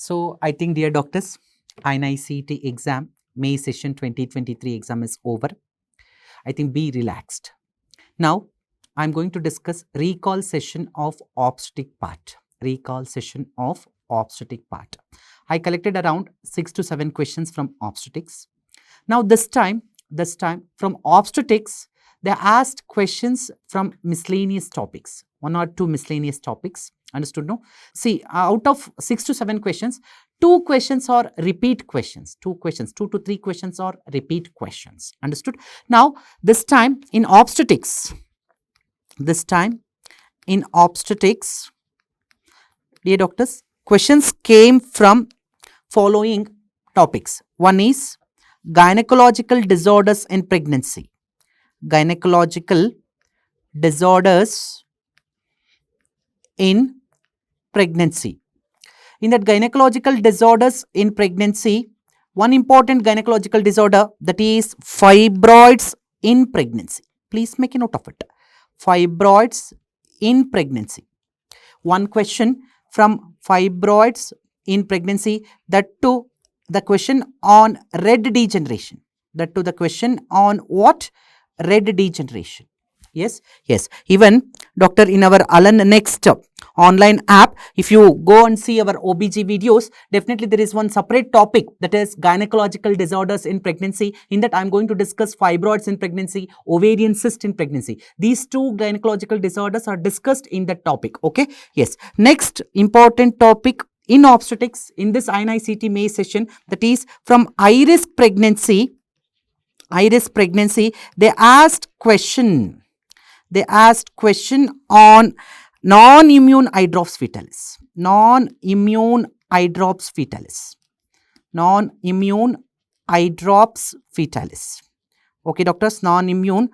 So I think, dear doctors, INI-CET exam, May session 2023 exam is over. I think be relaxed. Now, I'm going to discuss recall session of obstetric part. Recall session of obstetric part. I collected around 6 to 7 questions from obstetrics. Now, this time from obstetrics, they asked questions from miscellaneous topics, 1 or 2 miscellaneous topics. Understood? No? See, out of 6 to 7 questions, 2 questions are repeat questions. 2 to 3 questions are repeat questions. Understood? Now, this time in obstetrics, dear doctors, questions came from following topics. One is gynecological disorders in pregnancy. Gynecological disorders in pregnancy. In that gynecological disorders in pregnancy, one important gynecological disorder, that is fibroids in pregnancy. Please make a note of it. Fibroids in pregnancy. One question from fibroids in pregnancy, that too the question on red degeneration. That too the question on what? Red degeneration. Yes. Even doctor, in our Alan Next online app, if you go and see our OBG videos, definitely there is one separate topic, that is gynecological disorders in pregnancy. In that I am going to discuss fibroids in pregnancy, ovarian cyst in pregnancy. These 2 gynecological disorders are discussed in that topic. Okay. Yes. Next important topic in obstetrics in this INI-CET May session, that is from high-risk pregnancy. They asked question on non-immune eye drops fetalis. Non-immune eye drops fetalis. Okay, doctors, non-immune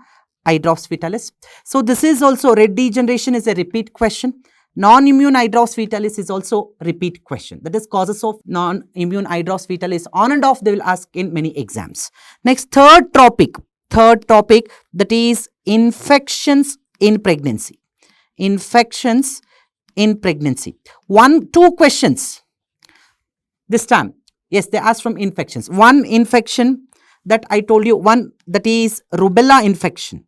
eye drops fetalis. So this is also red degeneration is a repeat question. Non-immune eye drops fetalis is also repeat question. That is causes of non-immune eye drops fetalis, on and off they will ask in many exams. Next, third topic, that is infections in pregnancy. 2 questions this time. Yes, they asked from infections. One infection that I told you, one that is rubella infection.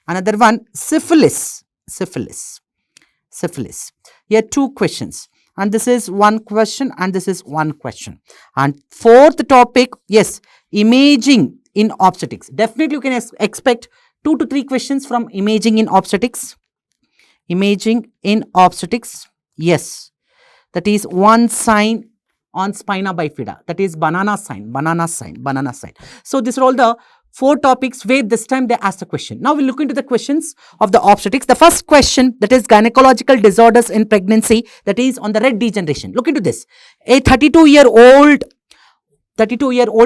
Another one syphilis. Here 2 questions, and this is 1 question and this is 1 question. And fourth topic, yes, imaging in obstetrics. Definitely you can expect 2 to 3 questions from imaging in obstetrics. Yes, that is one sign on spina bifida, that is banana sign. So these are all the 4 topics where this time they asked a question. Now we'll look into the questions of the obstetrics. The first question, that is gynecological disorders in pregnancy, that is on the red degeneration. Look into this. A 32-year-old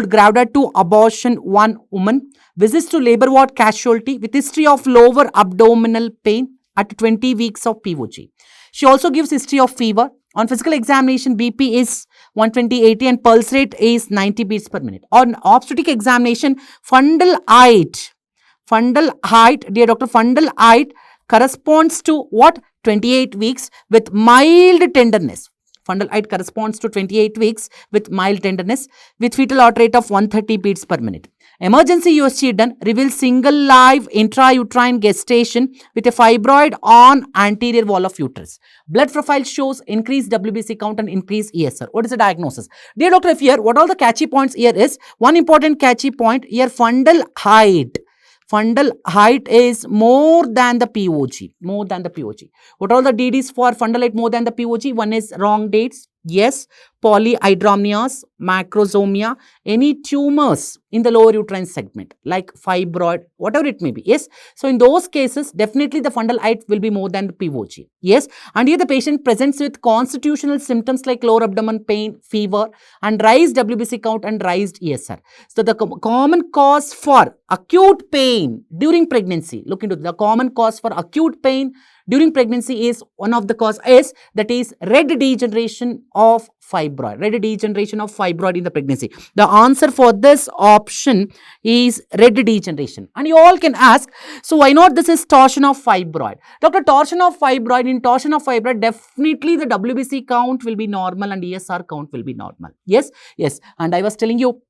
gravid to abortion, one woman visits to labor ward casualty with history of lower abdominal pain at 20 weeks of POG. She also gives history of fever. On physical examination, BP is 120/80 and pulse rate is 90 beats per minute. On obstetric examination, fundal height, dear doctor, fundal height corresponds to what? 28 weeks with mild tenderness. Fundal height corresponds to 28 weeks with mild tenderness with fetal heart rate of 130 beats per minute. Emergency USG done reveals single live intrauterine gestation with a fibroid on anterior wall of uterus. Blood profile shows increased WBC count and increased ESR. What is the diagnosis? Dear doctor, if here, what all the catchy points here is, one important catchy point here, fundal height. Fundal height is more than the POG. What are the DDs for fundal height more than the POG? One is wrong dates. Yes, polyhydramnios, macrosomia, any tumors in the lower uterine segment like fibroid, whatever it may be. Yes, so in those cases, definitely the fundal height will be more than the POG. Yes, and here the patient presents with constitutional symptoms like lower abdomen pain, fever, and raised WBC count and raised ESR. So the common cause for acute pain during pregnancy, look into the common cause for acute pain during pregnancy is one of the cause is that is red degeneration of fibroid. Red degeneration of fibroid in the pregnancy. The answer for this option is red degeneration. And you all can ask, so why not this is torsion of fibroid? Doctor, torsion of fibroid, in torsion of fibroid, definitely the WBC count will be normal and ESR count will be normal. Yes, yes. And I was telling you,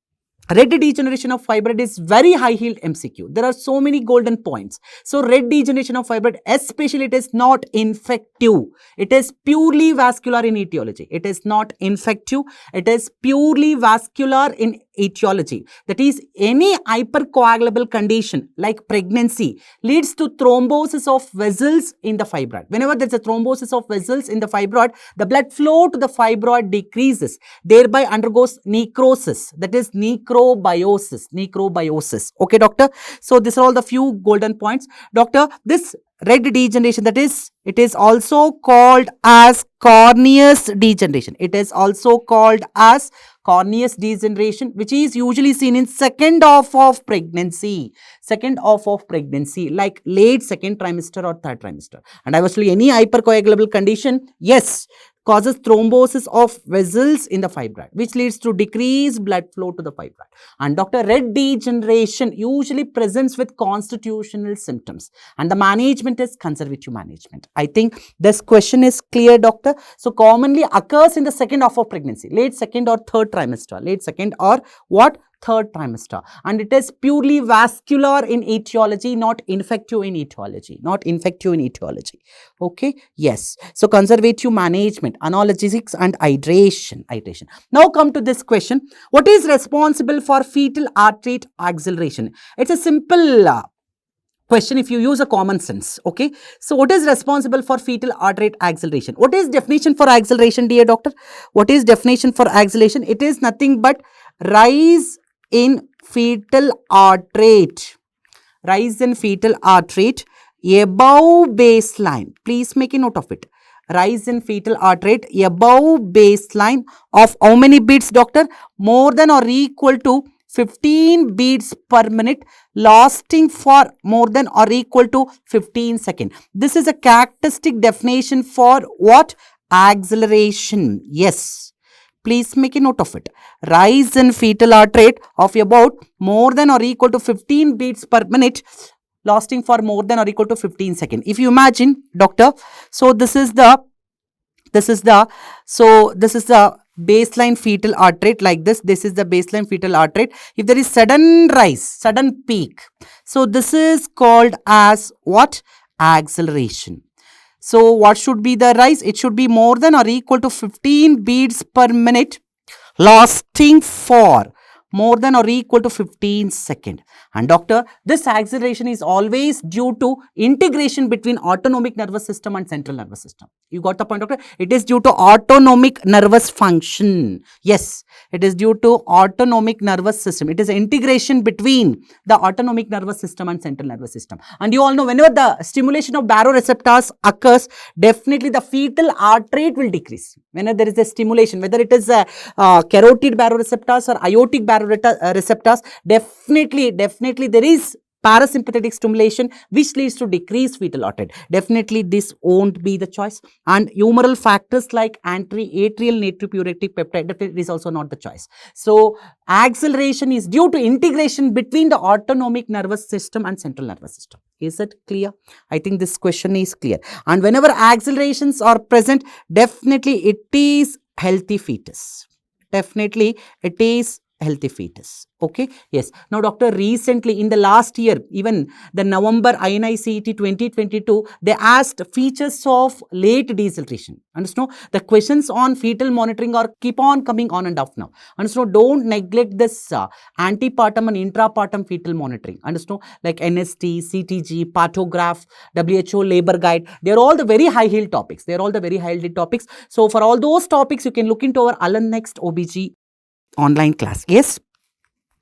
red degeneration of fibroid is very high yield MCQ. There are so many golden points. So red degeneration of fibroid, especially it is not infective. It is purely vascular in etiology. It is not infective. It is purely vascular in etiology. That is, any hypercoagulable condition like pregnancy leads to thrombosis of vessels in the fibroid. Whenever there is a thrombosis of vessels in the fibroid, the blood flow to the fibroid decreases, thereby undergoes necrosis. That is necrobiosis. Necrobiosis. Okay, doctor? So, these are all the few golden points. Doctor, this red degeneration, that is, it is also called as corneous degeneration. It is also called as corneous degeneration, which is usually seen in second half of pregnancy. Second half of pregnancy, like late second trimester or third trimester. And I was telling any hypercoagulable condition, yes, causes thrombosis of vessels in the fibroid, which leads to decreased blood flow to the fibroid. And doctor, red degeneration usually presents with constitutional symptoms, and the management is conservative management. I think this question is clear, doctor. So commonly occurs in the second half of pregnancy, late second or third trimester, late second or what? Third trimester, and it is purely vascular in etiology, not infective in etiology, not infective in etiology. Okay, yes. So conservative management, analgesics and hydration. Now come to this question: what is responsible for fetal heart rate acceleration? It's a simple question if you use a common sense. Okay, so what is responsible for fetal heart rate acceleration? What is definition for acceleration, dear doctor? What is definition for acceleration? It is nothing but rise in fetal heart rate. Rise in fetal heart rate above baseline. Please make a note of it. Rise in fetal heart rate above baseline of how many beats, doctor? More than or equal to 15 beats per minute, lasting for more than or equal to 15 seconds. This is a characteristic definition for what? Acceleration. Yes. Please make a note of it. Rise in fetal heart rate of about more than or equal to 15 beats per minute, lasting for more than or equal to 15 seconds. If you imagine, doctor, so this is the baseline fetal heart rate like this. This is the baseline fetal heart rate. If there is sudden rise, sudden peak, so this is called as what? Acceleration. So what should be the rise? It should be more than or equal to 15 beats per minute, lasting for more than or equal to 15 seconds. And doctor, this acceleration is always due to integration between autonomic nervous system and central nervous system. You got the point, doctor? It is due to autonomic nervous function. Yes, it is due to autonomic nervous system. It is an integration between the autonomic nervous system and central nervous system. And you all know, whenever the stimulation of baroreceptors occurs, definitely the fetal heart rate will decrease. Whenever there is a stimulation, whether it is a carotid baroreceptors or aortic baroreceptors, definitely there is parasympathetic stimulation which leads to decreased fetal heart rate. Definitely this won't be the choice. And humoral factors like anti-atrial natriuretic peptide, definitely is also not the choice. So acceleration is due to integration between the autonomic nervous system and central nervous system. Is it clear? I think this question is clear. And whenever accelerations are present, definitely it is healthy fetus. Definitely it is healthy fetus. Okay, yes. Now, doctor, recently in the last year, even the November INI-CET 2022, they asked features of late deceleration. Understand? The questions on fetal monitoring are keep on coming on and off now. Understand? Don't neglect this antepartum and intrapartum fetal monitoring. Understand? Like NST, CTG, Patograph, WHO labor guide. They are all the very high yield topics. They are all the very high yield topics. So, for all those topics, you can look into our Alan Next OBG online class. Yes.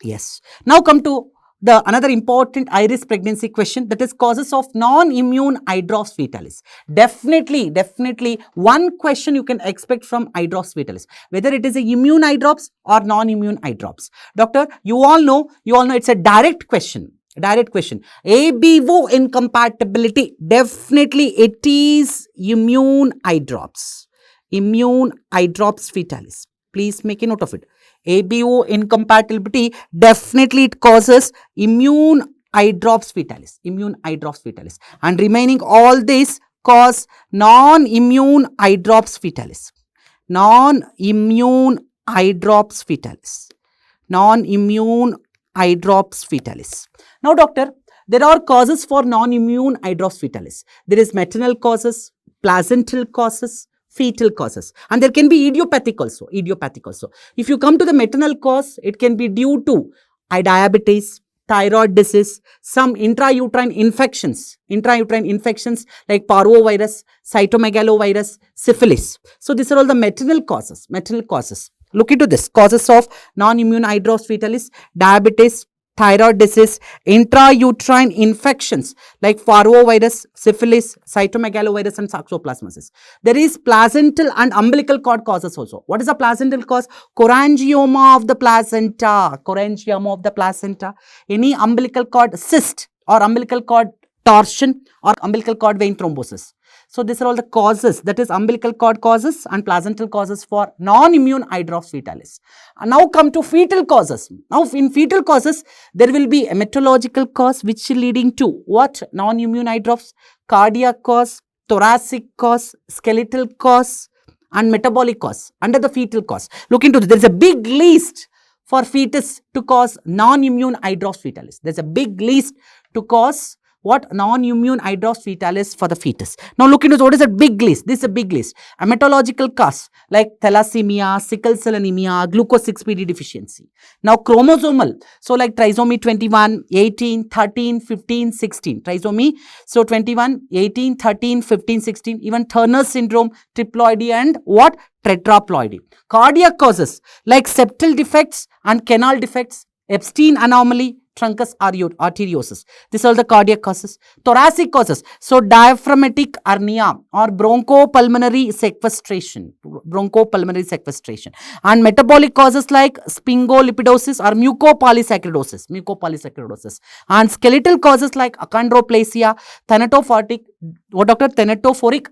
Yes. Now come to the another important high-risk pregnancy question, that is causes of non-immune hydrops fetalis. Definitely one question you can expect from hydrops fetalis, whether it is a immune hydrops or non-immune hydrops. Doctor, you all know it's a direct question. Direct question. ABO incompatibility. Definitely it is immune eye drops. Immune eye drops fetalis. Please make a note of it. ABO incompatibility, definitely it causes immune eye drops fetalis. Immune eye drops fetalis. And remaining all this cause non-immune eye drops fetalis. Non-immune eye drops fetalis. Non-immune eye drops fetalis. Now, doctor, there are causes for non-immune eye drops fetalis. There is maternal causes, placental causes, fetal causes, and there can be idiopathic also. Idiopathic also. If you come to the maternal cause, it can be due to eye diabetes, thyroid disease, some intrauterine infections like parvovirus, cytomegalovirus, syphilis. So these are all the maternal causes. Maternal causes. Look into this. Causes of non-immune eye drops fetalis: diabetes, thyroid disease, intrauterine infections like parvovirus, syphilis, cytomegalovirus and toxoplasmosis. There is placental and umbilical cord causes also. What is a placental cause? Chorangioma of the placenta. Chorangioma of the placenta. Any umbilical cord cyst or umbilical cord torsion or umbilical cord vein thrombosis. So these are all the causes, that is umbilical cord causes and placental causes for non-immune eye drops fetalis. And now come to fetal causes. Now in fetal causes, there will be hematological cause which leading to what? Non-immune eye drops, cardiac cause, thoracic cause, skeletal cause and metabolic cause under the fetal cause. Look into this. There is a big list for fetus to cause non-immune eye drops fetalis. There is a big list to cause what? Non-immune eye drops fetalis for the fetus. Now look into what is a big list. This is a big list. Hematological cause like thalassemia, sickle cell anemia, glucose 6-PD deficiency. Now chromosomal. So like trisomy 21, 18, 13, 15, 16. Trisomy. So 21, 18, 13, 15, 16. Even Turner syndrome, triploidy and what? Tetraploidy. Cardiac causes like septal defects and canal defects, Epstein anomaly, truncus arteriosus. These are the cardiac causes. Thoracic causes. So diaphragmatic hernia or bronchopulmonary sequestration. Bronchopulmonary sequestration. And metabolic causes like sphingolipidosis or mucopolysaccharidosis. Mucopolysaccharidosis. And skeletal causes like achondroplasia, thanatophoric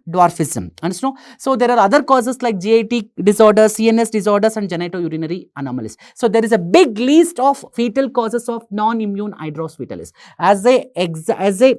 dwarfism. Understand? So there are other causes like GIT disorders, CNS disorders and genitourinary anomalies. So there is a big list of fetal causes of non-immune eye drops fetalis. As a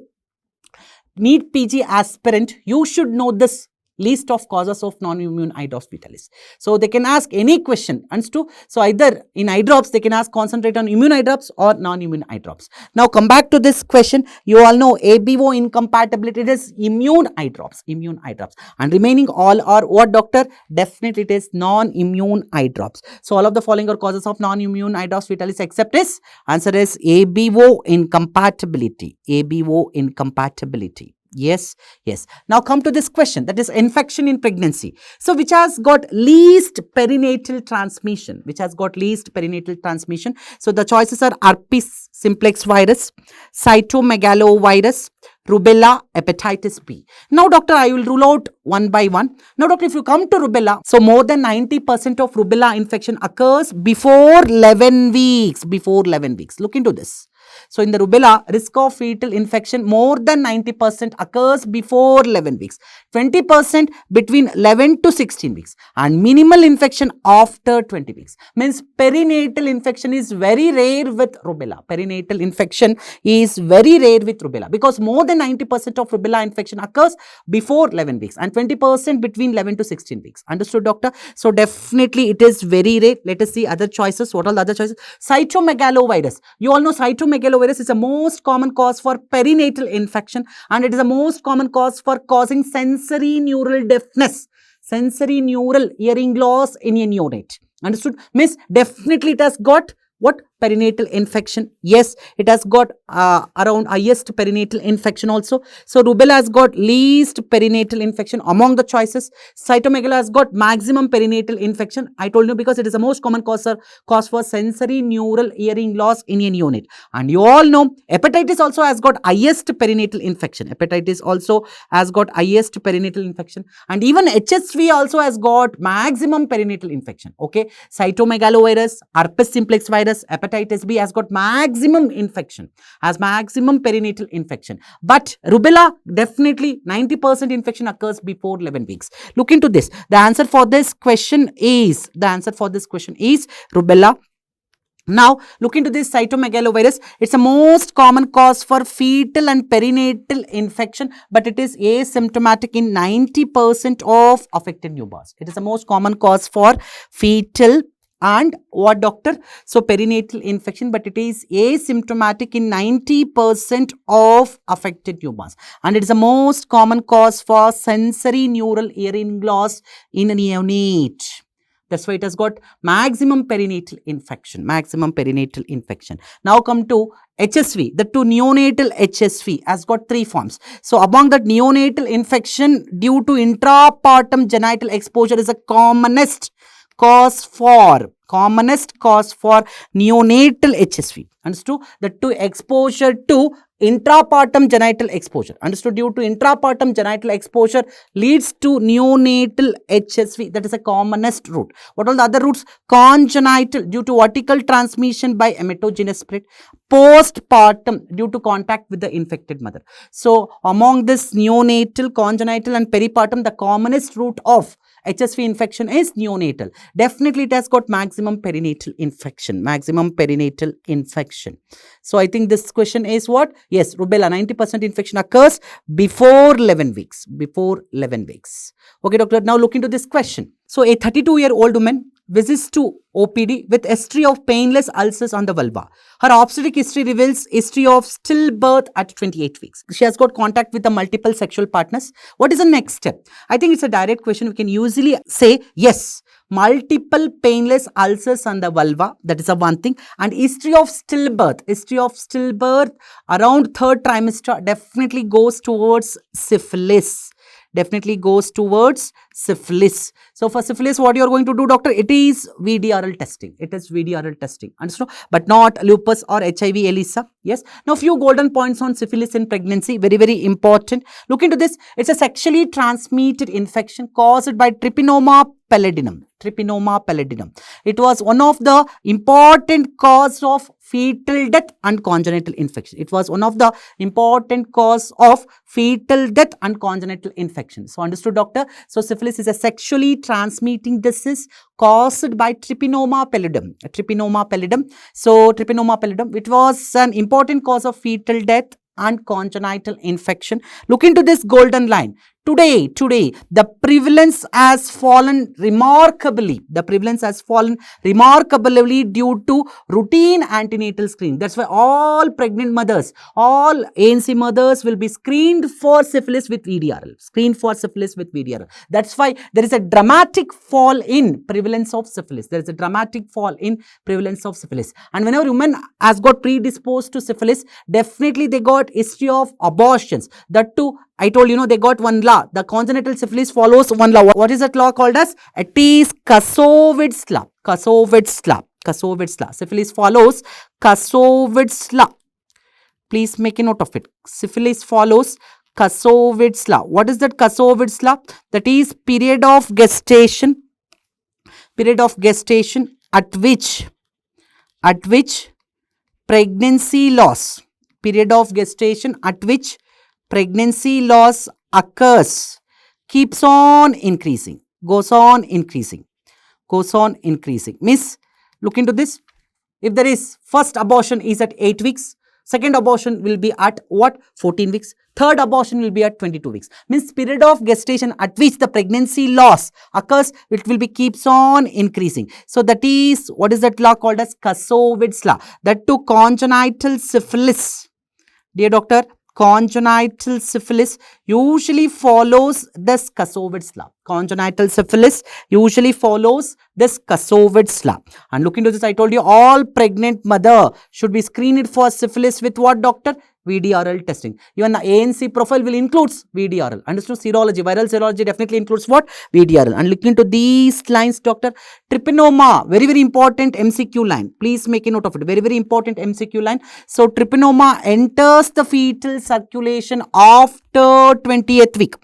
NEET PG aspirant, you should know this list of causes of non-immune eye drops fetalis. So they can ask any question. Understood? So either in eye drops, they can ask concentrate on immune eye drops or non-immune eye drops. Now come back to this question. You all know ABO incompatibility, it is immune eye drops. Immune eye drops. And remaining all are what, doctor? Definitely it is non-immune eye drops. So all of the following are causes of non-immune eye drops fetalis except is answer is ABO incompatibility. ABO incompatibility. Yes, yes. Now come to this question, that is infection in pregnancy. So which has got least perinatal transmission? Which has got least perinatal transmission? So the choices are herpes simplex virus, cytomegalovirus, rubella, hepatitis B. Now doctor, I will rule out one by one. Now doctor, if you come to rubella, so more than 90% of rubella infection occurs before 11 weeks. Before 11 weeks. Look into this. So in the rubella, risk of fetal infection more than 90% occurs before 11 weeks, 20% between 11 to 16 weeks and minimal infection after 20 weeks. Means perinatal infection is very rare with rubella. Perinatal infection is very rare with rubella because more than 90% of rubella infection occurs before 11 weeks and 20% between 11 to 16 weeks. Understood, doctor? So definitely it is very rare. Let us see other choices. What are the other choices? Cytomegalovirus. You all know cytomegalovirus is the most common cause for perinatal infection and it is the most common cause for causing sensory neural deafness, sensory neural hearing loss in a neonate. Understood? Means definitely it has got what? Perinatal infection. Yes, it has got around highest perinatal infection also. So rubella has got least perinatal infection among the choices. Cytomegalo has got maximum perinatal infection. I told you because it is the most common cause for sensory neural hearing loss in a neonate. And you all know hepatitis also has got highest perinatal infection. Hepatitis also has got highest perinatal infection. And even HSV also has got maximum perinatal infection. Okay. Cytomegalovirus, herpes simplex virus, hepatitis hepatitis B has got maximum infection, has maximum perinatal infection. But rubella, definitely 90% infection occurs before 11 weeks. Look into this. The answer for this question is rubella. Now, look into this cytomegalovirus. It's the most common cause for fetal and perinatal infection, but it is asymptomatic in 90% of affected newborns. It is the most common cause for fetal and what, doctor? So, perinatal infection, but it is asymptomatic in 90% of affected newborns. And it is the most common cause for sensory neural hearing loss in a neonate. That's why it has got maximum perinatal infection, Now come to HSV, the two neonatal HSV has got 3 forms. So among that, neonatal infection due to intrapartum genital exposure is the commonest cause for neonatal HSV. Understood? The two exposure to intrapartum genital exposure. Understood? Due to intrapartum genital exposure leads to neonatal HSV. That is the commonest route. What are the other routes? Congenital due to vertical transmission by emetogenous spread. Postpartum due to contact with the infected mother. So among this neonatal, congenital and peripartum, the commonest route of HSV infection is neonatal. Definitely it has got maximum perinatal infection. So I think this question is what? Yes, rubella, 90% infection occurs before 11 weeks. Okay, doctor, now look into this question. So a 32-year-old woman visits to OPD with history of painless ulcers on the vulva. Her obstetric history reveals history of stillbirth at 28 weeks. She has got contact with the multiple sexual partners. What is the next step? I think it's a direct question. We can usually say yes. Multiple painless ulcers on the vulva. That is the one thing. And history of stillbirth around 3rd trimester definitely goes towards syphilis. So for syphilis, what you are going to do, doctor? It is VDRL testing. Understood? But not lupus or HIV, ELISA. Yes. Now, few golden points on syphilis in pregnancy. Very, very important. Look into this. It's a sexually transmitted infection caused by Trypanosoma pallidum. It was one of the important cause of fetal death and congenital infection. So understood, doctor? So syphilis is a sexually transmitting disease caused by Trypanosoma pallidum. So Trypanosoma pallidum, it was an important cause of fetal death and congenital infection. Look into this golden line. Today, the prevalence has fallen remarkably. Due to routine antenatal screening. That's why all pregnant mothers, all ANC mothers will be screened for syphilis with VDRL. That's why there is a dramatic fall in prevalence of syphilis. And whenever women has got predisposed to syphilis, definitely they got history of abortions. That too, I told you, they got one law. The congenital syphilis follows one law. What is that law called as? It is Kasowitz law. Syphilis follows Kasowitz law. Please make a note of it. Syphilis follows Kasowitz law. What is that Kasowitz law? That is period of gestation at which pregnancy loss. Pregnancy loss occurs, keeps on increasing, goes on increasing. Miss, look into this. If there is first abortion is at 8 weeks, second abortion will be at what? 14 weeks. Third abortion will be at 22 weeks. Means period of gestation at which the pregnancy loss occurs, it will be keeps on increasing. So that is, what is that law called as? Kasowitz law. That to congenital syphilis. Dear doctor, congenital syphilis usually follows this Kasowitz law. And look into this, I told you all pregnant mother should be screened for syphilis with what, doctor? VDRL testing. Even the ANC profile will includes VDRL. Understood? Serology, viral serology definitely includes what? VDRL. And look into these lines, doctor. Trypanosoma, very, very important MCQ line. Please make a note of it. Very, very important MCQ line. So, trypanosoma enters the fetal circulation after 20th week.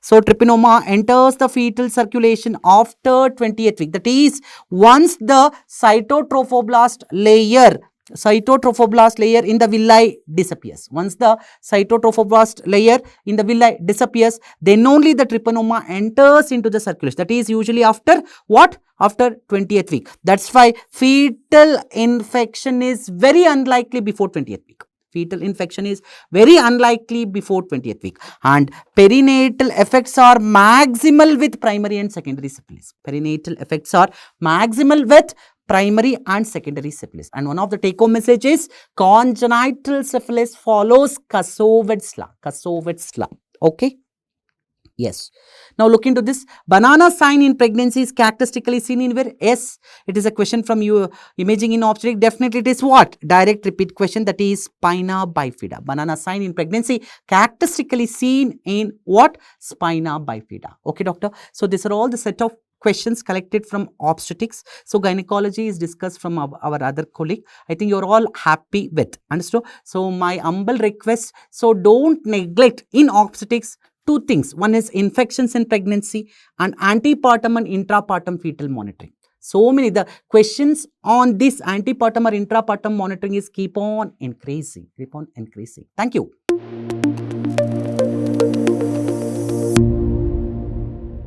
So, trypanosoma enters the fetal circulation after 20th week. That is, once the cytotrophoblast layer cytotrophoblast layer in the villi disappears. Once the cytotrophoblast layer in the villi disappears, then only the trypanoma enters into the circulation. That is usually after what? After 20th week. That's why fetal infection is very unlikely before 20th week. Fetal infection is very unlikely before 20th week. And perinatal effects are maximal with primary and secondary syphilis. Perinatal effects are maximal with primary and secondary syphilis. And one of the take-home message is congenital syphilis follows Kasowitz law. Kasowitz law. Okay. Yes. Now look into this. Banana sign in pregnancy is characteristically seen in where? Yes. It is a question from you. Imaging in obstetrics. Definitely it is what? Direct repeat question, that is spina bifida. Banana sign in pregnancy characteristically seen in what? Spina bifida. Okay, doctor. So these are all the set of questions collected from obstetrics. So gynecology is discussed from our other colleague. I think you're all happy with. Understood? So my humble request. So don't neglect in obstetrics two things. One is infections in pregnancy and antepartum and intrapartum fetal monitoring. So many, the questions on this antepartum or intrapartum monitoring is keep on increasing. Thank you.